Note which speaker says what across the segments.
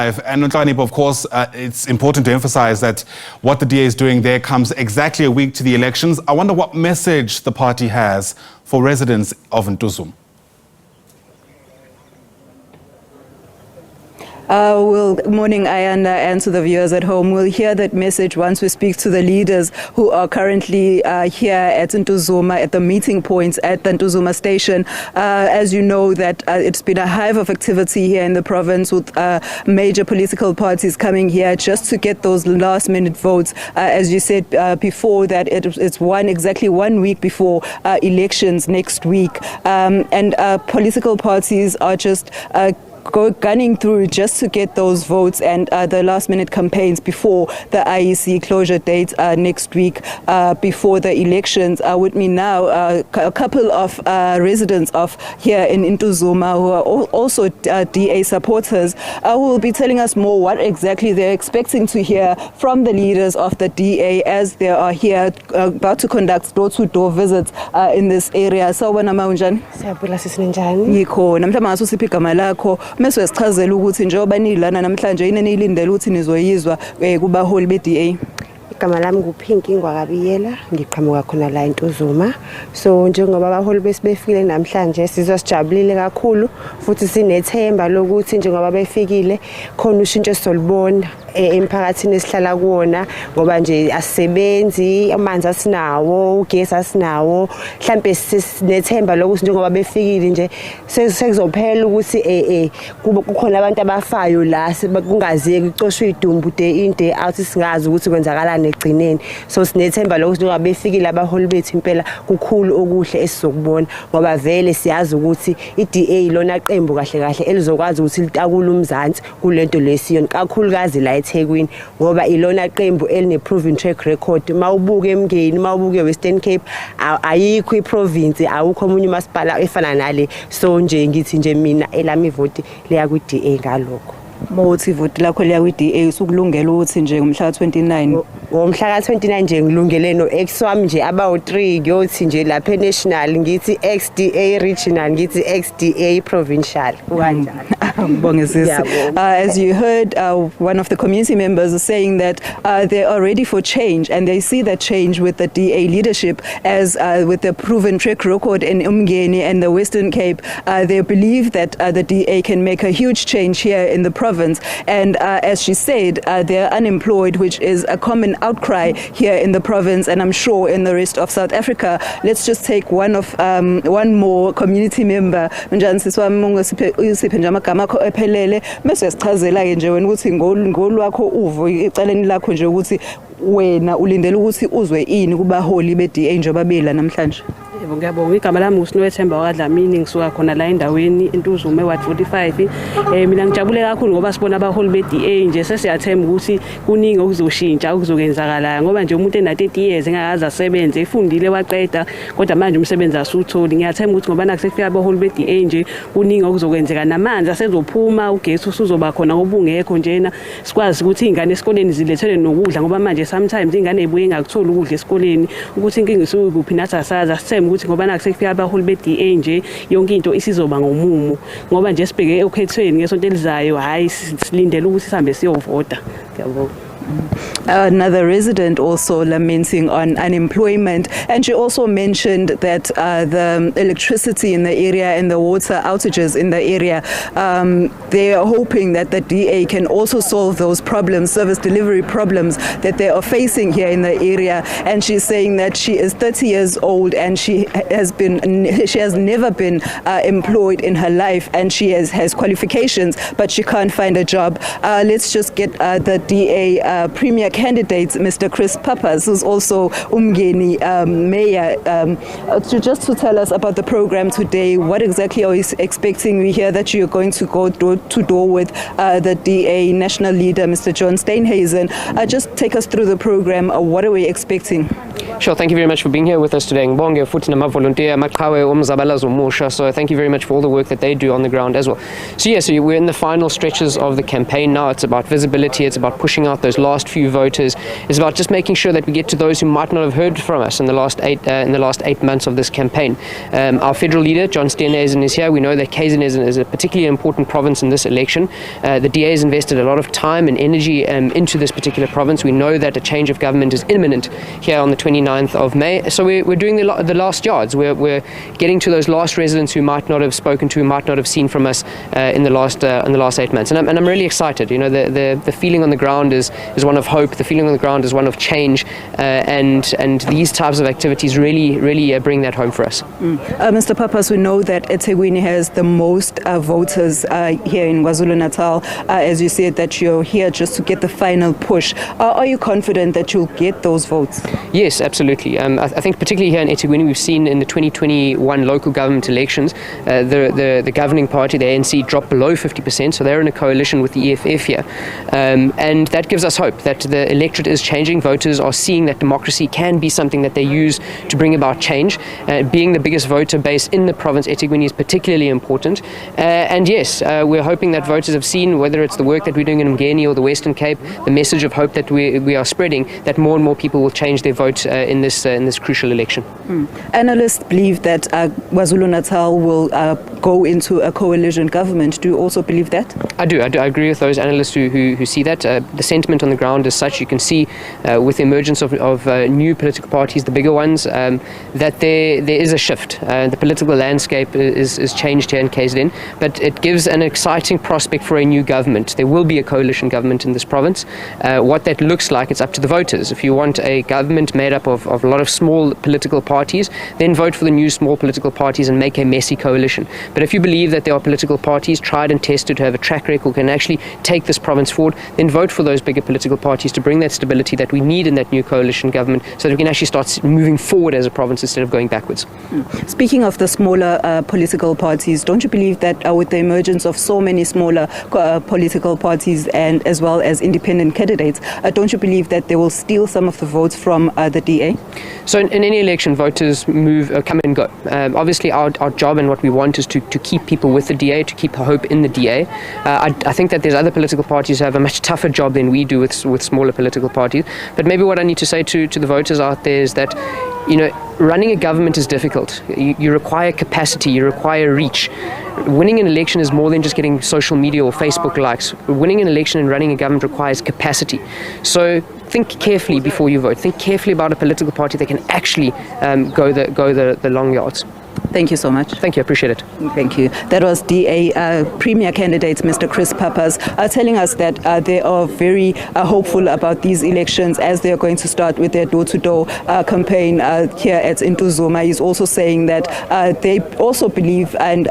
Speaker 1: And Nonhlakanipho, of course, it's important to emphasize that what the DA is doing there comes exactly a week to the elections. I wonder what message the party has for residents of Ntuzuma.
Speaker 2: Good morning, Ayanda, and to the viewers at home. We'll hear that message once we speak to the leaders who are currently here at Ntuzuma, at the meeting points at the Ntuzuma station. As you know, that it's been a hive of activity here in the province with major political parties coming here just to get those last-minute votes. As you said before, that it's exactly 1 week before elections next week. And political parties are just gunning through just to get those votes and the last-minute campaigns before the IEC closure date next week, before the elections. With me now, a couple of residents of here in Ntuzuma who are also DA supporters, who will be telling us more what exactly they're expecting to hear from the leaders of the DA as they are here about to conduct door-to-door visits in this area. So, mese sichazela ukuthi njengoba nilana namhlanje yini enilindele ukuthi nizoyizwa kubaholi be-DA.
Speaker 3: Igama lami nguPinki Ngwakabiyela, ngiqhamuka khona la eNtuzuma. So njengoba abaholi besibefikile namhlanje sizwa sijabulile kakhulu futhi sinethemba lokuthi njengoba befikile khona ushintsho solibona emphakathini esihlala kuona ngoba nje asisebenzi, amanzi asinawo, ugesi asinawo. Mhlambe sinethemba lokuthi njengoba befikile nje sekuzophela ukuthi kukhona abantu abafayo la kungazeki kucoshwe idumbu day in day out singazi ukuthi kwenzakala negcineni. So sinethemba lokuthi njengoba befikile abaholi bethu impela kukhulu okuhle esizokubona ngoba vele siyazi ukuthi iDA lona qembu kahle kahle elizokwazi ukuthi litakule umzansi kulento lesiyona kakhulukazi la eThekwini ngoba ilona qembu eline proven track record. Mawubuke eMngeni, mawubuke Western Cape, ayikho iprovince, awukho omunye umasipala efana nale. So nje ngithi nje mina elami vote leya kuDA ngalokho.
Speaker 2: Mawuthi vote lakho leya kuDA usukulungela ukuthi nje ngomhla ka29
Speaker 3: ngomhla ka29 nje ngilungele no ex wami nje about3 ngiyothi nje lapha national ngithi XDA regional ngithi XDA provincial kanjalo.
Speaker 2: As you heard, one of the community members is saying that they are ready for change and they see that change with the DA leadership as with the proven track record in Umngeni and the Western Cape. They believe that the DA can make a huge change here in the province. And as she said, they're unemployed, which is a common outcry here in the province and I'm sure in the rest of South Africa. Let's just take one more community member. Ephelele mase sichazela ke nje wena ukuthi ngolwakho uvo ecaleni lakho nje ukuthi wena ulindele ukuthi uzwe ini kubaholi be-DA njengoba bela namhlanje.
Speaker 4: Yebo ngiyabonga. Igama lami nguSinwethemba kaDlamini, ngisuka khona la endaweni eNtuzuma eWard 45. Mina ngijabule kakhulu ngoba sibona abaholi be-DA nje sesiyathemba ukuthi kuningi okuzoshintsha okuzokwenzakala ngoba nje umuntu ena30 years engakaze asebenze efundile waqeda kodwa manje umsebenzi asutholi. Ngiyathemba ukuthi ngoba nakusefika abaholi be-DA nje kuningi okuzokwenzeka, namanzi asezophuma, ugesi usuzoba khona obungekho njena, sikwazi ukuthi izingane esikoleni zilethelwe nokudla ngoba manje sometimes ingane ebuye ngakutholi ukudla esikoleni ukuthi inkinga isukuphi nathi asazi. Asithemba ukuthi ngoba nakusefika abaholi be-DA nje yonke into isizoba ngomumo ngoba nje sibheke okhethweni ngesonto elizayo hayi silindele ukuthi sihambe siyovota. Ngiyabonga.
Speaker 2: Another resident also lamenting on unemployment, and she also mentioned that the electricity in the area and the water outages in the area, they are hoping that the DA can also solve those problems, service delivery problems that they are facing here in the area. And she's saying that she is 30 years old and she has never been employed in her life, and she has qualifications but she can't find a job. Let's just get the DA premier candidate, Mr. Chris Pappas, who's also Umngeni mayor, just to tell us about the program today. What exactly are you expecting? We hear that you're going to go door to door with the DA national leader, Mr. John Steenhuisen. Just take us through the program. What are we expecting?
Speaker 5: Sure, thank you very much for being here with us today. Ngibonge futhi namavolontiya amaqhawe omzabalazo omusha. So thank you very much for all the work that they do on the ground as well. So yes, we're in the final stretches of the campaign now. It's about visibility, it's about pushing out those last few voters. It's about just making sure that we get to those who might not have heard from us in the last 8 months of this campaign. Our federal leader, John Steenhuisen, is here. We know that KZN is a particularly important province in this election. The DA has invested a lot of time and energy into this particular province. We know that a change of government is imminent here on the 29th of May. So we're doing the last yards. We're getting to those last residents who might not have spoken to, who might not have seen from us in the last 8 months. And I'm really excited. You know, the feeling on the ground is one of hope. The feeling on the ground is one of change. And these types of activities really bring that home for us.
Speaker 2: Mr. Pappas, we know that eThekwini has the most voters here in KwaZulu-Natal. As you said, that you're here just to get the final push. Are you confident that you'll get those votes?
Speaker 5: Yes, absolutely. I think particularly here in eThekwini, we've seen in the 2021 local government elections, the governing party, the ANC, dropped below 50%, so they're in a coalition with the EFF here. And that gives us hope that the electorate is changing. Voters are seeing that democracy can be something that they use to bring about change. Being the biggest voter base in the province, eThekwini is particularly important. And yes, we're hoping that voters have seen, whether it's the work that we're doing in Mgeni or the Western Cape, the message of hope that we are spreading, that more and more people will change their vote in this crucial election.
Speaker 2: Analysts believe that KwaZulu-Natal will go into a coalition government. Do you also believe that?
Speaker 5: I do. I agree with those analysts who see that. The sentiment on the ground is such. You can see with the emergence of new political parties, the bigger ones, that there is a shift. The political landscape is changed here in KZN, but it gives an exciting prospect for a new government. There will be a coalition government in this province. What that looks like, it's up to the voters. If you want a government made up of a lot of small political parties, then vote for the new small political parties and make a messy coalition. But if you believe that there are political parties tried and tested who have a track record, can actually take this province forward, then vote for those bigger political parties to bring that stability that we need in that new coalition government, so that we can actually start moving forward as a province instead of going backwards.
Speaker 2: Speaking of the smaller political parties, don't you believe that with the emergence of so many smaller political parties and as well as independent candidates, don't you believe that they will steal some of the votes from the DA?
Speaker 5: So in any election, voters come and go. Obviously, our job and what we want is to keep people with the DA, to keep hope in the DA. I think that there's other political parties who have a much tougher job than we do with smaller political parties. But maybe what I need to say to the voters out there is that, you know, running a government is difficult. You require capacity, you require reach. Winning an election is more than just getting social media or Facebook likes. Winning an election and running a government requires capacity. So think carefully before you vote. Think carefully about a political party that can actually go the long yards.
Speaker 2: Thank you so much.
Speaker 5: Thank you, I appreciate it.
Speaker 2: Thank you. That was DA Premier candidate Mr. Chris Pappas telling us that they are very hopeful about these elections as they are going to start with their door-to-door campaign here at Ntuzuma. He's also saying that they also believe and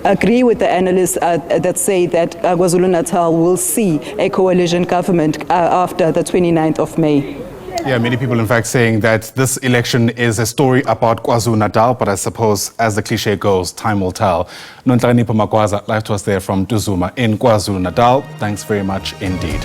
Speaker 2: agree with the analysts that say that KwaZulu-Natal will see a coalition government after the 29th of May.
Speaker 1: Yeah, many people, in fact, saying that this election is a story about KwaZulu-Natal, but I suppose, as the cliche goes, time will tell. Nonhlakanipho Magwaza, live to us there from Ntuzuma in KwaZulu-Natal. Thanks very much indeed.